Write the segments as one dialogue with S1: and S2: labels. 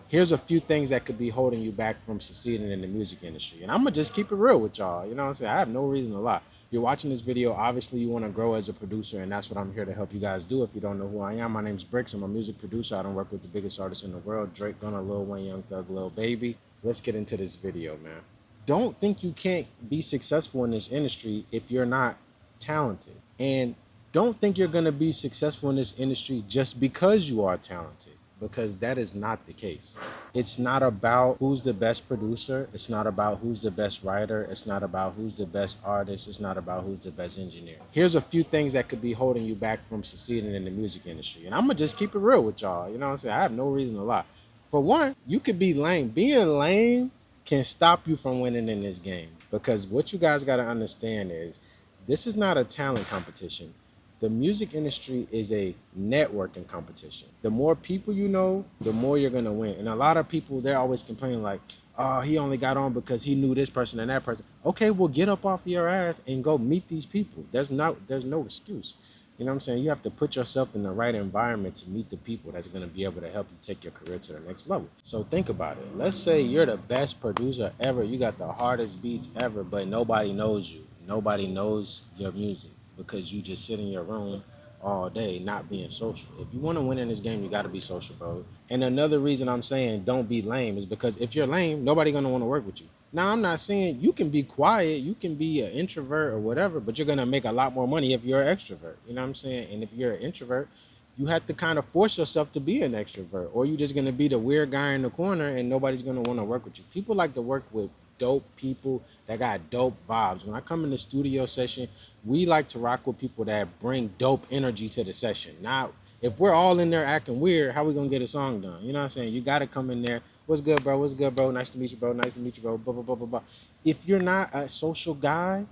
S1: Here's a few things that could be holding you back from succeeding in the music industry. And I'm gonna just keep it real with y'all. You know what I'm saying? I have no reason to lie. If you're watching this video, obviously you want to grow as a producer, and that's what I'm here to help you guys do. If you don't know who I am, my name's Bricks. I'm a music producer. I don't work with the biggest artists in the world: Drake, Gunna, Lil Wayne, Young Thug, Lil Baby. Let's get into this video, man. Don't think you can't be successful in this industry if you're not talented. And don't think you're going to be successful in this industry just because you are talented, because that is not the case. It's not about who's the best producer. It's not about who's the best writer. It's not about who's the best artist. It's not about who's the best engineer. Here's a few things that could be holding you back from succeeding in the music industry. And I'm going to just keep it real with y'all. You know what I'm saying? I have no reason to lie. For one, you could be lame. Being lame can stop you from winning in this game, because what you guys got to understand is this is not a talent competition. The music industry is a networking competition. The more people you know, the more you're gonna win. And a lot of people, they're always complaining like, oh, he only got on because he knew this person and that person. Okay, well, get up off your ass and go meet these people. There's no excuse. You know what I'm saying? You have to put yourself in the right environment to meet the people that's going to be able to help you take your career to the next level. So think about it. Let's say you're the best producer ever. You got the hardest beats ever, but nobody knows you. Nobody knows your music because you just sit in your room all day not being social. If you want to win in this game, you got to be social, bro. And another reason I'm saying don't be lame is because if you're lame, nobody going to want to work with you. Now, I'm not saying you can be quiet, you can be an introvert or whatever, but you're going to make a lot more money if you're an extrovert. You know what I'm saying? And if you're an introvert, you have to kind of force yourself to be an extrovert, or you're just going to be the weird guy in the corner and nobody's going to want to work with you. People like to work with dope people that got dope vibes. When I come in the studio session, we like to rock with people that bring dope energy to the session. Now, if we're all in there acting weird, how we gonna get a song done? You know what I'm saying? You gotta come in there. What's good, bro? What's good, bro? Nice to meet you, bro. Nice to meet you, bro. Blah blah blah blah blah. If you're not a social guy,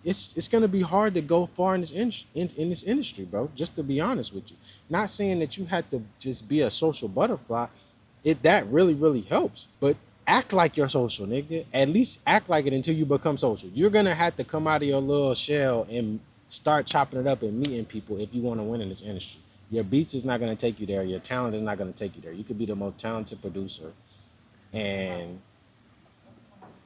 S1: it's gonna be hard to go far in in this industry, bro. Just to be honest with you, not saying that you had to just be a social butterfly. That really helps, but act like you're social, nigga. At least act like it until you become social. You're gonna have to come out of your little shell and start chopping it up and meeting people if you want to win in this industry. Your beats is not gonna take you there. Your talent is not gonna take you there. You could be the most talented producer and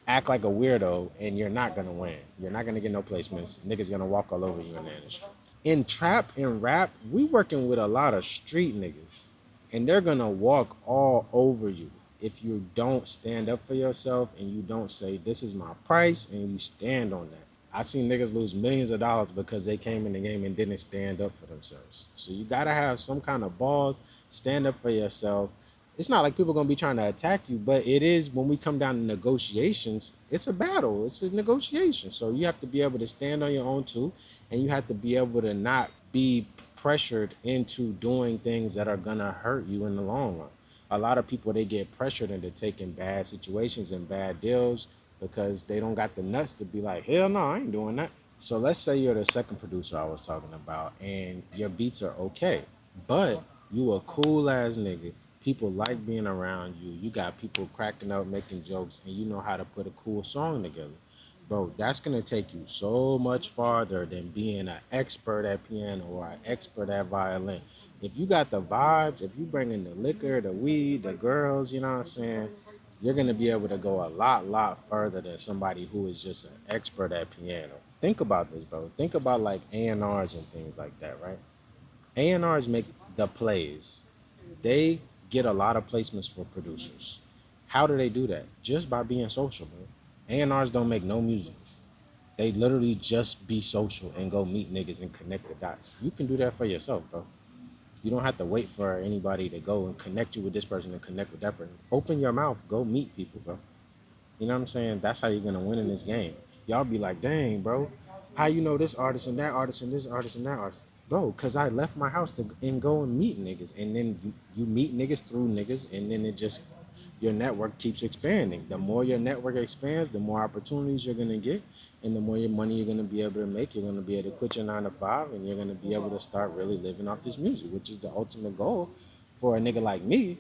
S1: act like a weirdo, and you're not gonna win. You're not gonna get no placements. Niggas gonna walk all over you in the industry. In trap and rap, we working with a lot of street niggas, and they're gonna walk all over you if you don't stand up for yourself and you don't say this is my price and you stand on that. I seen niggas lose millions of dollars because they came in the game and didn't stand up for themselves. So you gotta have some kind of balls, stand up for yourself. It's not like people are gonna be trying to attack you, but it is when we come down to negotiations, it's a battle, it's a negotiation. So you have to be able to stand on your own too, and you have to be able to not be pressured into doing things that are gonna hurt you in the long run. A lot of people, they get pressured into taking bad situations and bad deals because they don't got the nuts to be like, hell no, I ain't doing that. So let's say you're the second producer I was talking about and your beats are okay, but you a cool ass nigga. People like being around you. You got people cracking up, making jokes, and you know how to put a cool song together. Bro, that's gonna take you so much farther than being an expert at piano or an expert at violin. If you got the vibes, if you bring in the liquor, the weed, the girls, you know what I'm saying, you're gonna be able to go a lot further than somebody who is just an expert at piano. Think about this, bro. Think about like A&Rs and things like that, right? A&Rs make the plays. They get a lot of placements for producers. How do they do that? Just by being social, bro. A&Rs don't make no music. They literally just be social and go meet niggas and connect the dots. You can do that for yourself, bro. You don't have to wait for anybody to go and connect you with this person and connect with that person. Open your mouth. Go meet people, bro. You know what I'm saying? That's how you're going to win in this game. Y'all be like, dang, bro. How you know this artist and that artist and this artist and that artist? Bro, because I left my house to and go and meet niggas. And then you meet niggas through niggas. And then it just, your network keeps expanding. The more your network expands, the more opportunities you're going to get. And the more your money you're going to be able to make. You're going to be able to quit your 9 to 5. And you're going to be able to start really living off this music, which is the ultimate goal for a nigga like me.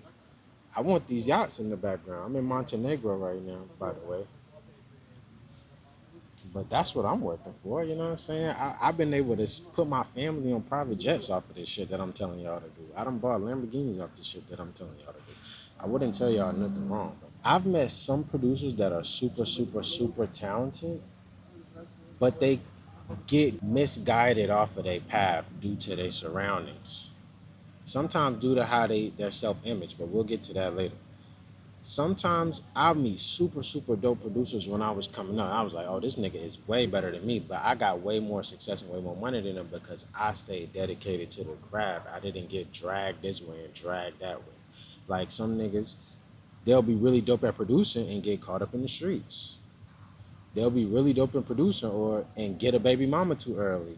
S1: I want these yachts in the background. I'm in Montenegro right now, by the way. But that's what I'm working for, you know what I'm saying? I've been able to put my family on private jets off of this shit that I'm telling y'all to do. I done bought Lamborghinis off the shit that I'm telling y'all to do. I wouldn't tell y'all nothing wrong. I've met some producers that are super, super, super talented, but they get misguided off of their path due to their surroundings. Sometimes due to how their self image, but we'll get to that later. Sometimes I meet super, super dope producers when I was coming up. I was like, oh, this nigga is way better than me, but I got way more success and way more money than him because I stayed dedicated to the craft. I didn't get dragged this way and dragged that way. Like some niggas, they'll be really dope at producing and get caught up in the streets. They'll be really dope in producing or and get a baby mama too early.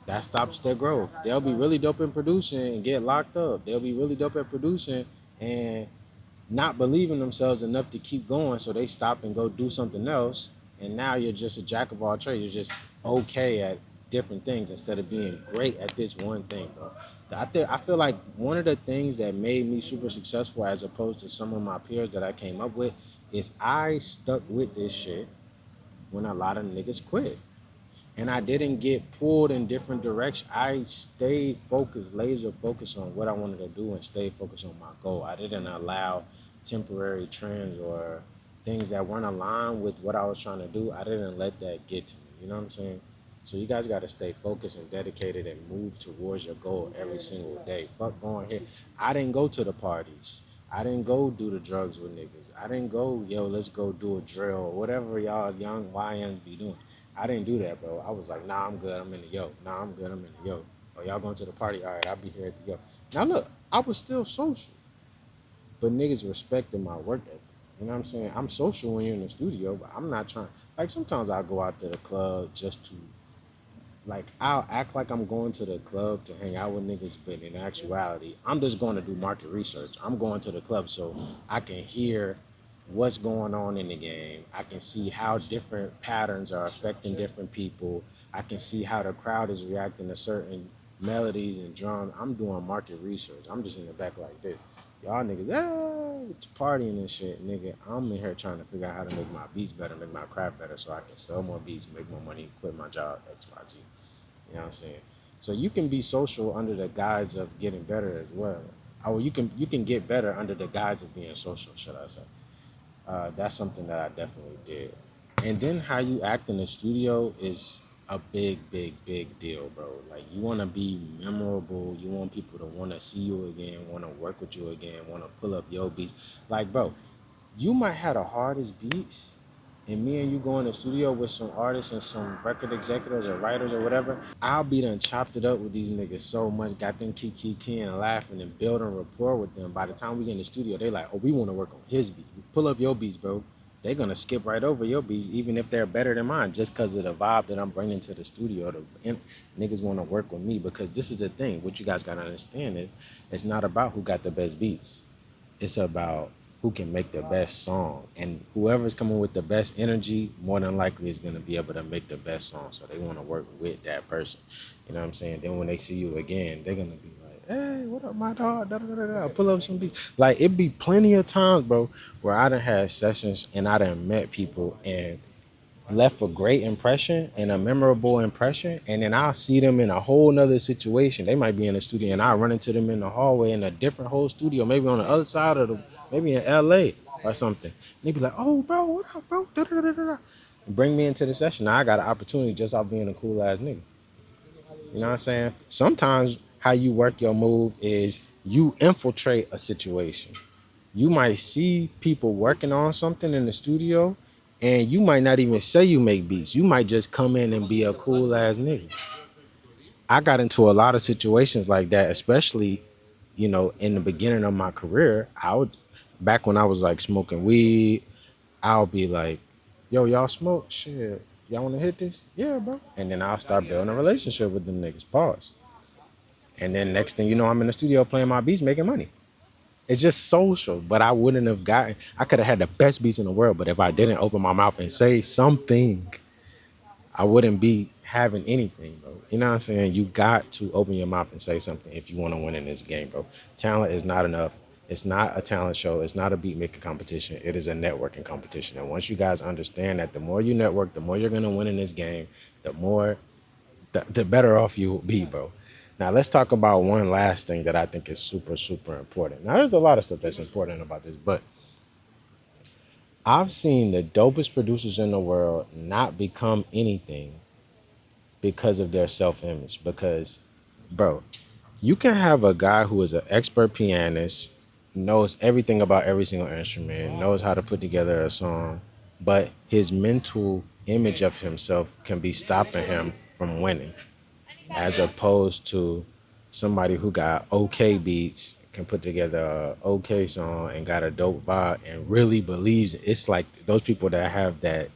S1: That stops their growth. They'll be really dope in producing and get locked up. They'll be really dope at producing and not believe in themselves enough to keep going, so they stop and go do something else. And now you're just a jack of all trades. You're just okay at different things instead of being great at this one thing, bro. I feel like one of the things that made me super successful as opposed to some of my peers that I came up with is I stuck with this shit when a lot of niggas quit. And I didn't get pulled in different directions. I stayed focused, laser focused on what I wanted to do and stayed focused on my goal. I didn't allow temporary trends or things that weren't aligned with what I was trying to do. I didn't let that get to me. You know what I'm saying? So you guys got to stay focused and dedicated and move towards your goal every single day. Fuck going here. I didn't go to the parties. I didn't go do the drugs with niggas. I didn't go, yo, let's go do a drill or whatever y'all young YNs be doing. I didn't do that, bro. I was like, nah, I'm good. I'm in the yo. Nah, I'm good. I'm in the yo. Oh, y'all going to the party? All right, I'll be here at the yo. Now look, I was still social, but niggas respected my work ethic. You know what I'm saying? I'm social when you're in the studio, but I'm not trying. Like sometimes I go out to the club just to, like, I'll act like I'm going to the club to hang out with niggas, but in actuality, I'm just going to do market research. I'm going to the club so I can hear what's going on in the game. I can see how different patterns are affecting different people. I can see how the crowd is reacting to certain melodies and drums. I'm doing market research. I'm just in the back like this. Y'all niggas, it's partying and shit, nigga. I'm in here trying to figure out how to make my beats better, make my craft better so I can sell more beats, make more money, quit my job, XYZ. You know what I'm saying? So you can be social under the guise of getting better as well. Or you can get better under the guise of being social, should I say. That's something that I definitely did. And then how you act in the studio is a big, big, big deal, bro. Like you want to be memorable. You want people to want to see you again, want to work with you again, want to pull up your beats. Like, bro, you might have the hardest beats, and me and you go in the studio with some artists and some record executives or writers or whatever, I'll be done chopped it up with these niggas so much, got them kiki and laughing and building rapport with them. By the time we get in the studio, they like, oh, we want to work on his beat. Pull up your beats, bro. They're gonna skip right over your beats, even if they're better than mine, just because of the vibe that I'm bringing to the studio. Niggas want to work with me because this is the thing. What you guys gotta understand is, it's not about who got the best beats. It's about who can make the best song. And whoever's coming with the best energy, more than likely is going to be able to make the best song. So they want to work with that person. You know what I'm saying? Then when they see you again, they're going to be like, hey, what up, my dog? Da, da, da, da. Pull up some beats. Like, it be plenty of times, bro, where I done had sessions and I done met people and left a great impression and a memorable impression, and then I'll see them in a whole nother situation. They might be in the studio and I'll run into them in the hallway in a different whole studio, maybe on the other side of maybe in LA or something. And they be like, oh bro, what up, bro? Da, da, da, da, da. Bring me into the session. Now I got an opportunity just off being a cool ass nigga. You know what I'm saying? Sometimes how you work your move is you infiltrate a situation. You might see people working on something in the studio and you might not even say you make beats. You might just come in and be a cool ass nigga. I got into a lot of situations like that, especially, in the beginning of my career. Back when I was like smoking weed, I'll be like, yo, y'all smoke? Shit. Y'all want to hit this? Yeah, bro. And then I'll start building a relationship with them niggas. Pause. And then next thing you know, I'm in the studio playing my beats, making money. It's just social, but I wouldn't have gotten. I could have had the best beats in the world, but if I didn't open my mouth and say something, I wouldn't be having anything, bro. You know what I'm saying? You got to open your mouth and say something if you want to win in this game, bro. Talent is not enough. It's not a talent show. It's not a beat making competition. It is a networking competition. And once you guys understand that, the more you network, the more you're gonna win in this game. The better off you will be, bro. Now let's talk about one last thing that I think is super, super important. Now there's a lot of stuff that's important about this, but I've seen the dopest producers in the world not become anything because of their self-image. Because, bro, you can have a guy who is an expert pianist, knows everything about every single instrument, knows how to put together a song, but his mental image of himself can be stopping him from winning, as opposed to somebody who got okay beats, can put together a okay song and got a dope vibe and really believes it. It's like those people that have that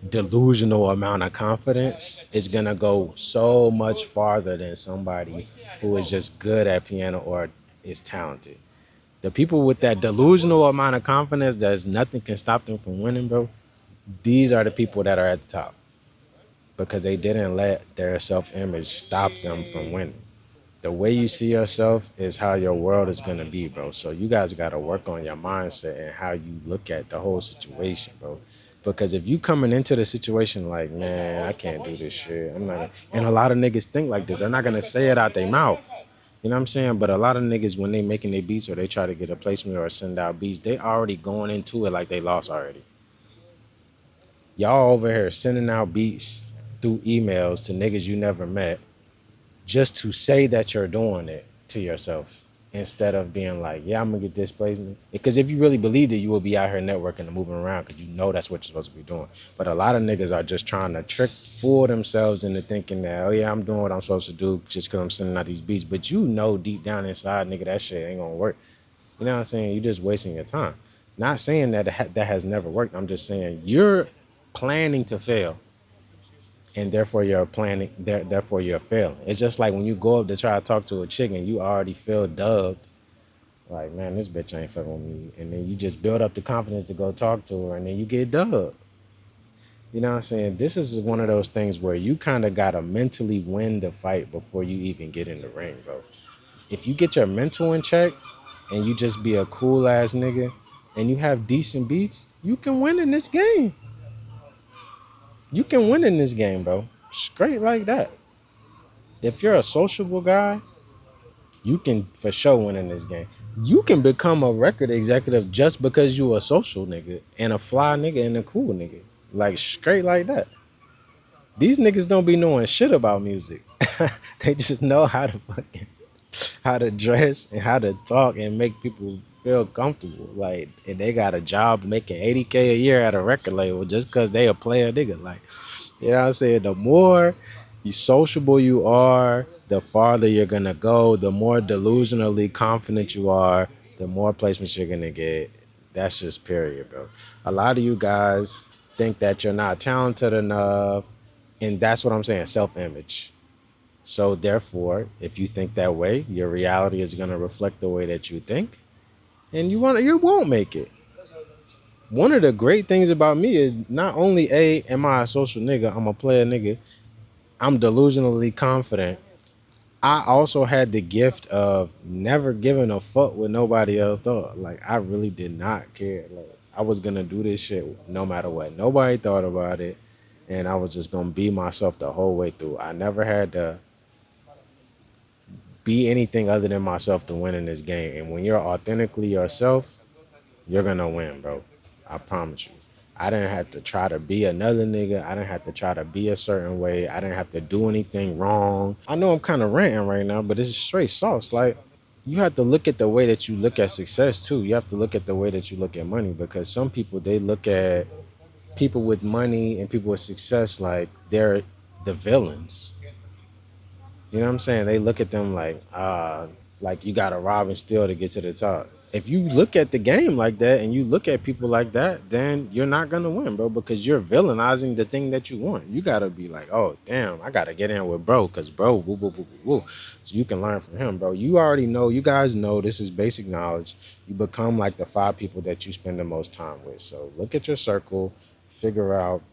S1: delusional amount of confidence is gonna go so much farther than somebody who is just good at piano or is talented. The people with that delusional amount of confidence that nothing can stop them from winning, bro, these are the people that are at the top because they didn't let their self-image stop them from winning. The way you see yourself is how your world is gonna be, bro. So you guys gotta work on your mindset and how you look at the whole situation, bro. Because if you coming into the situation like, man, I can't do this shit, I'm not gonna, and a lot of niggas think like this, they're not gonna say it out their mouth. You know what I'm saying? But a lot of niggas, when they making their beats or they try to get a placement or send out beats, they already going into it like they lost already. Y'all over here sending out beats through emails to niggas you never met just to say that you're doing it to yourself instead of being like, yeah, I'm gonna get this placement. Because if you really believed it, you would be out here networking and moving around because you know that's what you're supposed to be doing. But a lot of niggas are just trying to fool themselves into thinking that, oh yeah, I'm doing what I'm supposed to do just because I'm sending out these beats. But you know deep down inside, nigga, that shit ain't gonna work. You know what I'm saying? You're just wasting your time. Not saying that that has never worked. I'm just saying you're planning to fail and therefore you're planning therefore you're failing. It's just like when you go up to try to talk to a chick and you already feel dubbed, like, man, this bitch ain't fucking with me, and then you just build up the confidence to go talk to her and then you get dubbed. You know what I'm saying? This is one of those things where you kind of gotta mentally win the fight before you even get in the ring, bro. If you get your mental in check and you just be a cool ass nigga and you have decent beats, you can win in this game. You can win in this game, bro. Straight like that. If you're a sociable guy, you can for sure win in this game. You can become a record executive just because you a social nigga and a fly nigga and a cool nigga. Like straight like that. These niggas don't be knowing shit about music. They just know how to fucking how to dress and how to talk and make people feel comfortable. Like, and they got a job making 80K a year at a record label just cause they a player nigga. Like, you know what I'm saying? The more sociable you are, the farther you're gonna go. The more delusionally confident you are, the more placements you're gonna get. That's just period, bro. A lot of you guys think that you're not talented enough, and that's what I'm saying, self-image. So therefore, if you think that way, your reality is gonna reflect the way that you think, and you won't make it. One of the great things about me is not only am I a social nigga, I'm a player nigga, I'm delusionally confident. I also had the gift of never giving a fuck what nobody else thought. Like I really did not care. Like I was gonna do this shit no matter what. Nobody thought about it, and I was just gonna be myself the whole way through. I never had to be anything other than myself to win in this game. And when you're authentically yourself, you're gonna win, bro. I promise you. I didn't have to try to be another nigga. I didn't have to try to be a certain way. I didn't have to do anything wrong. I know I'm kind of ranting right now, but it's straight sauce. Like, you have to look at the way that you look at success too. You have to look at the way that you look at money because some people, they look at people with money and people with success like they're the villains. You know what I'm saying? They look at them like you gotta rob and steal to get to the top. If you look at the game like that and you look at people like that, then you're not gonna win, bro, because you're villainizing the thing that you want. You gotta be like, oh damn, I gotta get in with bro, cause bro, woo, woo, woo, woo, woo. So you can learn from him, bro. You already know, you guys know this is basic knowledge. You become like the 5 people that you spend the most time with. So look at your circle, figure out,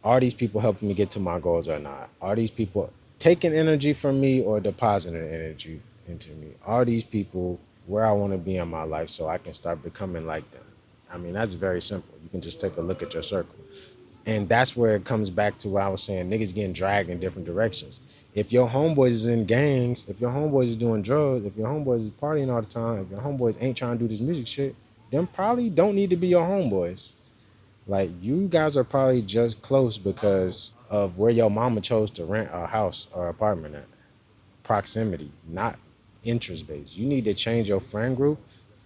S1: are these people helping me get to my goals or not? Are these people taking energy from me or depositing energy into me? Are these people where I want to be in my life so I can start becoming like them? I mean, that's very simple. You can just take a look at your circle. And that's where it comes back to what I was saying, niggas getting dragged in different directions. If your homeboys is in gangs, if your homeboys is doing drugs, if your homeboys is partying all the time, if your homeboys ain't trying to do this music shit, them probably don't need to be your homeboys. Like, you guys are probably just close because of where your mama chose to rent a house or apartment at. Proximity, not interest based. You need to change your friend group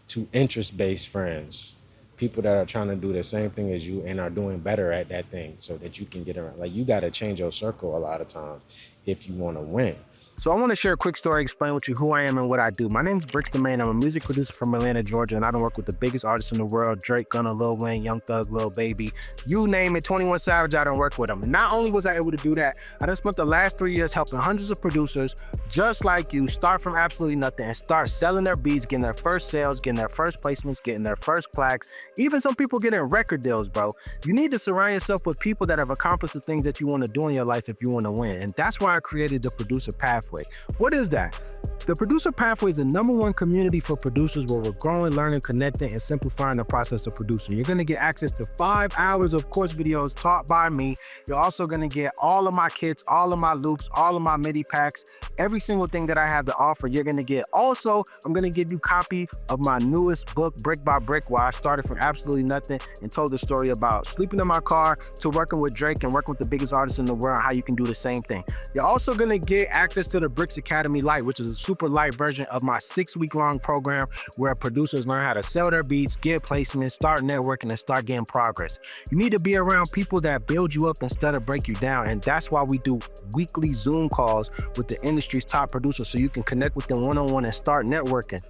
S1: to interest based friends. People that are trying to do the same thing as you and are doing better at that thing so that you can get around. Like, you got to change your circle a lot of times if you want to win. So I want to share a quick story, explain with you who I am and what I do. My name is Damane. I'm a music producer from Atlanta, Georgia, and I don't work with the biggest artists in the world: Drake, Gunna, Lil Wayne, Young Thug, Lil Baby. You name it, 21 Savage, I don't work with them. And not only was I able to do that, I just spent the last 3 years helping hundreds of producers just like you start from absolutely nothing and start selling their beats, getting their first sales, getting their first placements, getting their first plaques, even some people getting record deals, bro. You need to surround yourself with people that have accomplished the things that you want to do in your life if you want to win. And that's why I created the Producer Pathway. What is that? The Producer Pathway is the #1 community for producers where we're growing, learning, connecting, and simplifying the process of producing. You're going to get access to 5 hours of course videos taught by me. You're also going to get all of my kits, all of my loops, all of my MIDI packs, every single thing that I have to offer. You're going to get. Also, I'm going to give you a copy of my newest book, Brick by Brick, where I started from absolutely nothing and told the story about sleeping in my car to working with Drake and working with the biggest artists in the world, how you can do the same thing. You're also going to get access to the Bricks Academy Lite, which is a super light version of my 6-week-long program where producers learn how to sell their beats, get placements, start networking, and start getting progress. You need to be around people that build you up instead of break you down, and that's why we do weekly Zoom calls with the industry's top producers so you can connect with them one-on-one and start networking.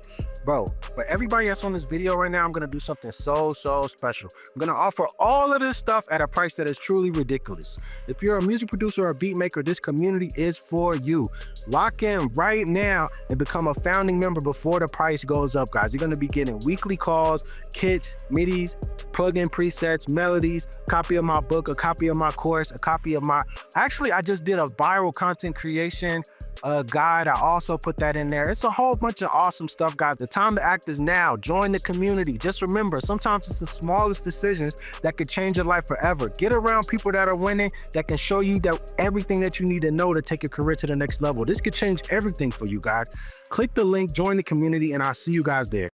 S1: Bro, for everybody that's on this video right now, I'm gonna do something so special. I'm gonna offer all of this stuff at a price that is truly ridiculous. If you're a music producer or a beat maker, this community is for you. Lock in right now and become a founding member before the price goes up, guys. You're gonna be getting weekly calls, kits, MIDIs, plug-in presets, melodies, copy of my book, a copy of my course, a copy of my... Actually, I just did a viral content creation guide. I also put that in there. It's a whole bunch of awesome stuff, guys. The time to act is now. Join the community. Just remember, sometimes it's the smallest decisions that could change your life forever. Get around people that are winning, that can show you that everything that you need to know to take your career to the next level. This could change everything for you guys. Click the link, join the community, and I'll see you guys there.